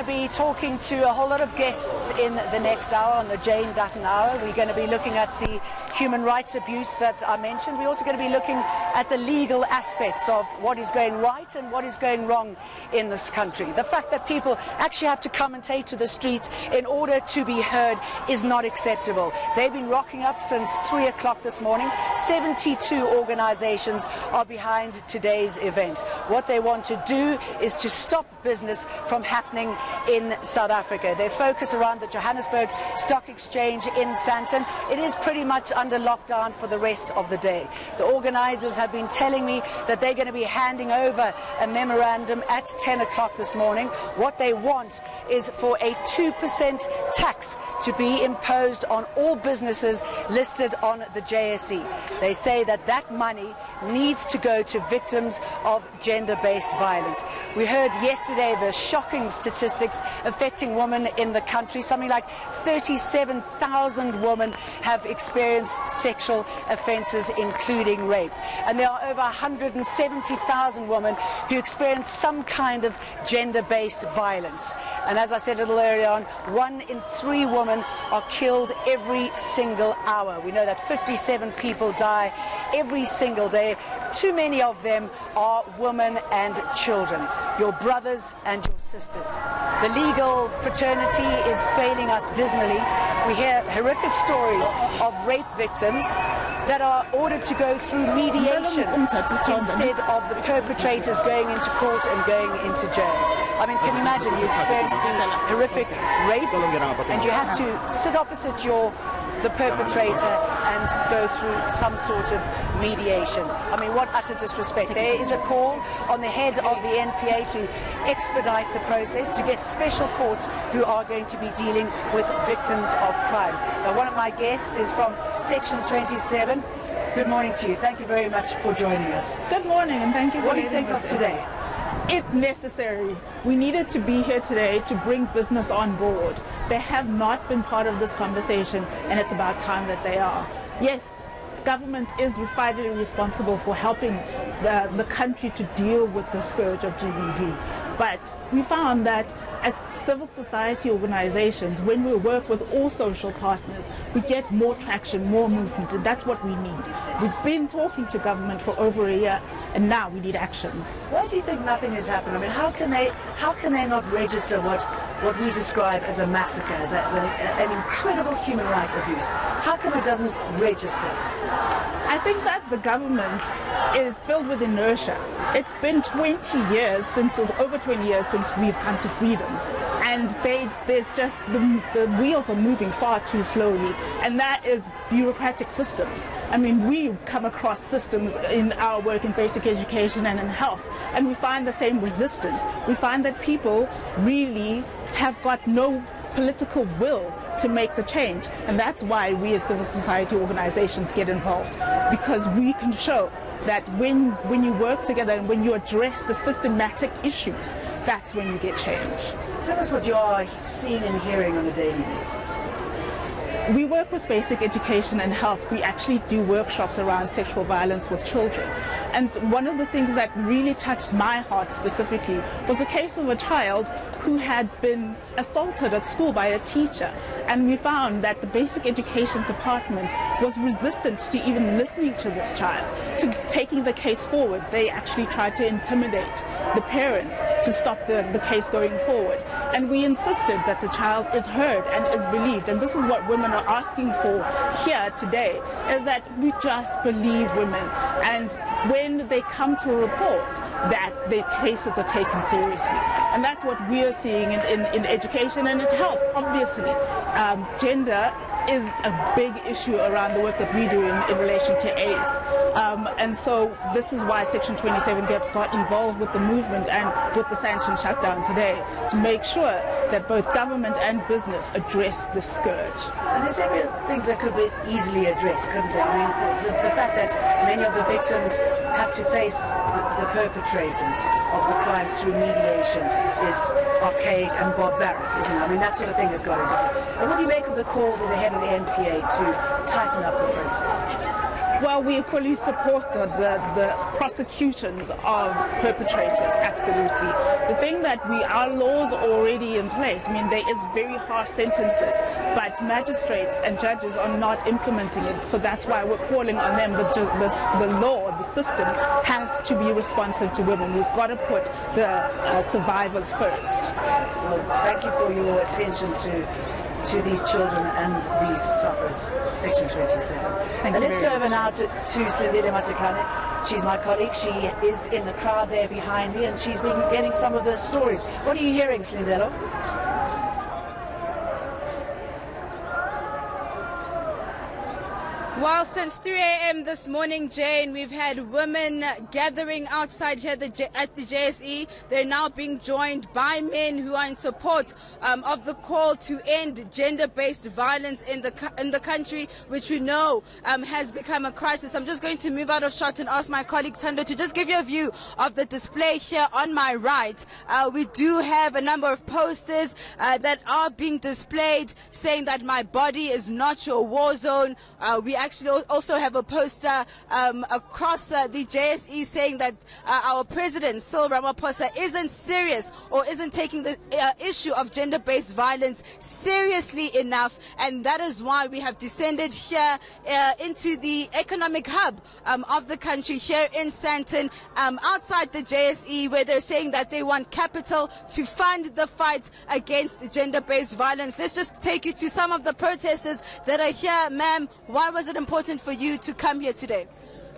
to be talking to a whole lot of guests in the next hour on the Jane Dutton Hour. We're going to be looking at the human rights abuse that I mentioned. We're also going to be looking at the legal aspects of what is going right and what is going wrong in this country. The fact that people actually have to come and take to the streets in order to be heard is not acceptable. They've been rocking up since 3 o'clock this morning. 72 organizations are behind today's event. What they want to do is to stop business from happening in South Africa. They focus around the Johannesburg Stock Exchange in Sandton. It is pretty much under lockdown for the rest of the day. The organizers have been telling me that they're going to be handing over a memorandum at 10 o'clock this morning. What they want is for a 2% tax to be imposed on all businesses listed on the JSE. They say that that money needs to go to victims of gender-based violence. We heard yesterday the shocking statistics affecting women in the country. Something like 37,000 women have experienced sexual offences, including rape. And there are over 170,000 women who experience some kind of gender-based violence. And as I said a little earlier on, 1 in 3 women are killed every single hour. We know that 57 people die every single day. Too many of them are women and children, your brothers and your sisters. The legal fraternity is failing us dismally. We hear horrific stories of rape victims that are ordered to go through mediation instead of the perpetrators going into court and going into jail. I mean, can you imagine? You experience the horrific rape and you have to sit opposite the perpetrator and go through some sort of mediation. I mean, what utter disrespect. There is a call on the head of the NPA to expedite the process, to get special courts who are going to be dealing with victims of crime. Now, one of my guests is from Section 27. Good morning to you. Thank you very much for joining us. Good morning, and thank you for What do you think of today? It's necessary. We needed to be here today to bring business on board. They have not been part of this conversation, and it's about time that they are. Yes, government is vitally responsible for helping the country to deal with the scourge of GBV. But we found that as civil society organizations, when we work with all social partners, we get more traction, more movement, and that's what we need. We've been talking to government for over a year, and now we need action. Why do you think nothing has happened? I mean, how can they not register what we describe as a massacre, as an incredible human rights abuse? How come it doesn't register? I think that the government is filled with inertia. It's been over 20 years since we've come to freedom. And there's just the wheels are moving far too slowly, and that is bureaucratic systems. I mean, we come across systems in our work in basic education and in health, and we find the same resistance. We find that people really have got no political will to make the change, and that's why we as civil society organizations get involved, because we can show that when you work together and when you address the systematic issues, that's when you get change. Tell us what you are seeing and hearing on a daily basis. We work with basic education and health. We actually do workshops around sexual violence with children. And one of the things that really touched my heart specifically was a case of a child who had been assaulted at school by a teacher. And we found that the basic education department was resistant to even listening to this child, to taking the case forward. They actually tried to intimidate the parents to stop the case going forward. And we insisted that the child is heard and is believed. And this is what women are asking for here today, is that we just believe women. And when they come to a report, that their cases are taken seriously. And that's what we are seeing in education and in health, obviously. Gender is a big issue around the work that we do in relation to AIDS. And so this is why Section 27 got involved with the movement and with the Sandton shutdown today, to make sure that both government and business address this scourge. And there's several things that could be easily addressed, couldn't they? I mean, the fact that many of the victims have to face the perpetrators of the crimes through mediation is archaic and barbaric, isn't it? I mean, that sort of thing has got to go. And what do you make of the calls of the head of the NPA to tighten up the process? Well, we fully support the prosecutions of perpetrators, absolutely. The thing that our laws are already in place. I mean, there is very harsh sentences, but magistrates and judges are not implementing it. So that's why we're calling on them. The law, the system has to be responsive to women. We've got to put the survivors first. Well, thank you for your attention to these children and these sufferers, Section 27. Let's go over now to Slindile Masekane. She's my colleague. She is in the crowd there behind me, and she's been getting some of the stories. What are you hearing, Slindile? Well, since 3 a.m. this morning, Jane, we've had women gathering outside here at the JSE. They're now being joined by men who are in support of the call to end gender-based violence in the country, which we know has become a crisis. I'm just going to move out of shot and ask my colleague Tando to just give you a view of the display here on my right. We do have a number of posters that are being displayed saying that my body is not your war zone. We actually also have a poster across the JSE saying that our president, Cyril Ramaphosa, isn't serious or isn't taking the issue of gender-based violence seriously enough, and that is why we have descended here into the economic hub of the country here in Sandton, outside the JSE, where they're saying that they want capital to fund the fight against gender-based violence. Let's just take you to some of the protesters that are here. Ma'am, why was it important for you to come here today?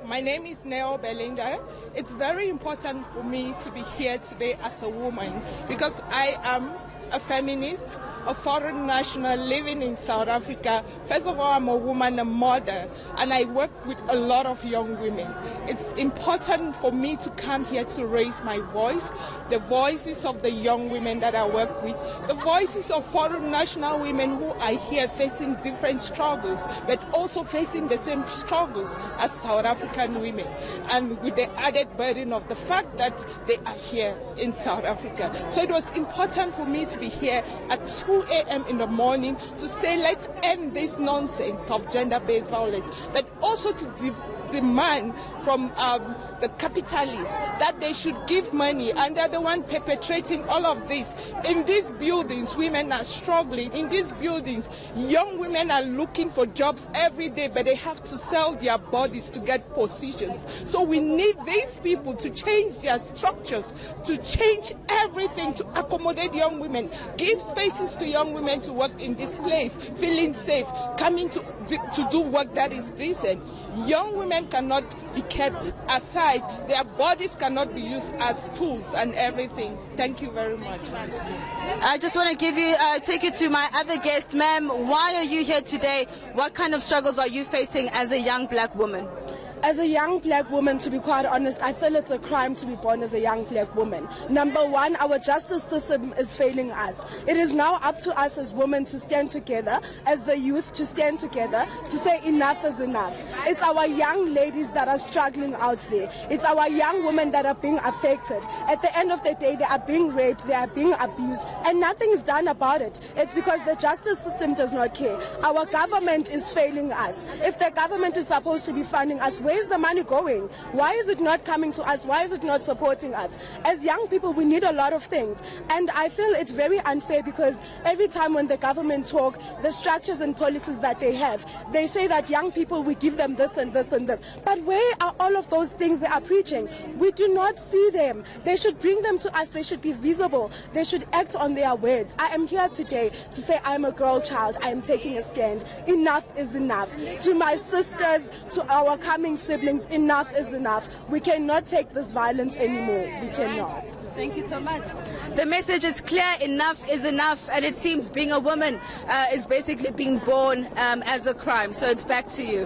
My name is Neo Belinda. It's very important for me to be here today as a woman because I am a feminist, a foreign national living in South Africa. First of all, I'm a woman, a mother, and I work with a lot of young women. It's important for me to come here to raise my voice, the voices of the young women that I work with, the voices of foreign national women who are here facing different struggles, but also facing the same struggles as South African women, and with the added burden of the fact that they are here in South Africa. So it was important for me to be here at 2 a.m. in the morning to say let's end this nonsense of gender-based violence, but also to demand from the capitalists that they should give money, and they're the one perpetrating all of this. In these buildings, women are struggling. In these buildings, young women are looking for jobs every day, but they have to sell their bodies to get positions. So we need these people to change their structures, to change everything to accommodate young women, give spaces to young women to work in this place, feeling safe, coming to do work that is decent. Young women cannot be kept aside. Their bodies cannot be used as tools and everything. Thank you very much. I just want to take you to my other guest. Ma'am, why are you here today? What kind of struggles are you facing as a young black woman? As a young black woman, to be quite honest, I feel it's a crime to be born as a young black woman. Number one, our justice system is failing us. It is now up to us as women to stand together, as the youth to stand together, to say enough is enough. It's our young ladies that are struggling out there. It's our young women that are being affected. At the end of the day, they are being raped, they are being abused, and nothing is done about it. It's because the justice system does not care. Our government is failing us. If the government is supposed to be funding us, where is the money going? Why is it not coming to us? Why is it not supporting us? As young people, we need a lot of things. And I feel it's very unfair because every time when the government talk, the structures and policies that they have, they say that young people, we give them this and this and this. But where are all of those things they are preaching? We do not see them. They should bring them to us. They should be visible. They should act on their words. I am here today to say I'm a girl child. I am taking a stand. Enough is enough. To my sisters, to our coming siblings, enough is enough. We cannot take this violence anymore. We cannot. Thank you so much. The message is clear. Enough is enough, and it seems being a woman is basically being born as a crime. So it's back to you.